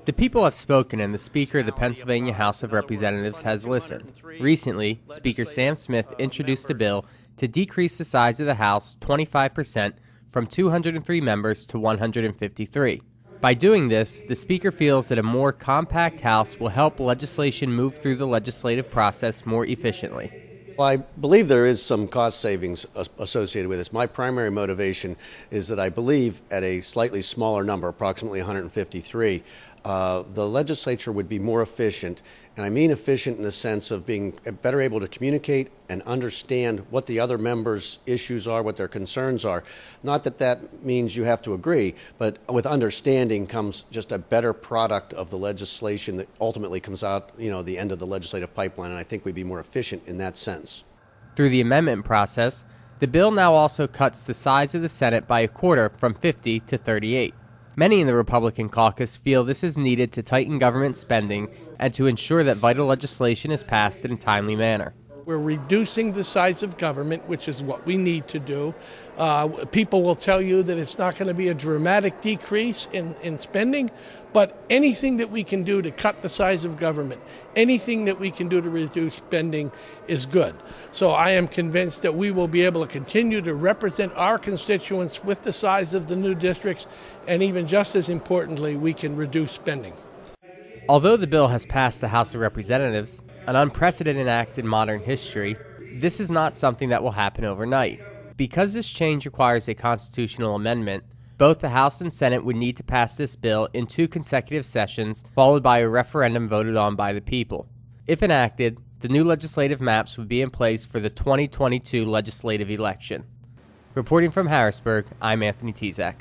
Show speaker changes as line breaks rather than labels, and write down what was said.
The people have spoken, and the Speaker of the Pennsylvania House of Representatives has listened. Recently, Speaker Sam Smith introduced a bill to decrease the size of the House 25% from 203 members to 153. By doing this, the Speaker feels that a more compact House will help legislation move through the legislative process more efficiently.
Well, I believe there is some cost savings associated with this. My primary motivation is that I believe at a slightly smaller number, approximately 153, the legislature would be more efficient. And I mean efficient in the sense of being better able to communicate and understand what the other members' issues are, what their concerns are. Not that that means you have to agree, but with understanding comes just a better product of the legislation that ultimately comes out, the end of the legislative pipeline. And I think we'd be more efficient in that sense.
Through the amendment process, the bill now also cuts the size of the Senate by a quarter from 50 to 38. Many in the Republican caucus feel this is needed to tighten government spending and to ensure that vital legislation is passed in a timely manner.
We're reducing the size of government, which is what we need to do. People will tell you that it's not going to be a dramatic decrease in spending, but anything that we can do to cut the size of government, anything that we can do to reduce spending is good. So I am convinced that we will be able to continue to represent our constituents with the size of the new districts, and even just as importantly, we can reduce spending.
Although the bill has passed the House of Representatives, an unprecedented act in modern history, this is not something that will happen overnight. Because this change requires a constitutional amendment, both the House and Senate would need to pass this bill in 2 consecutive sessions, followed by a referendum voted on by the people. If enacted, the new legislative maps would be in place for the 2022 legislative election. Reporting from Harrisburg, I'm Anthony Tezak.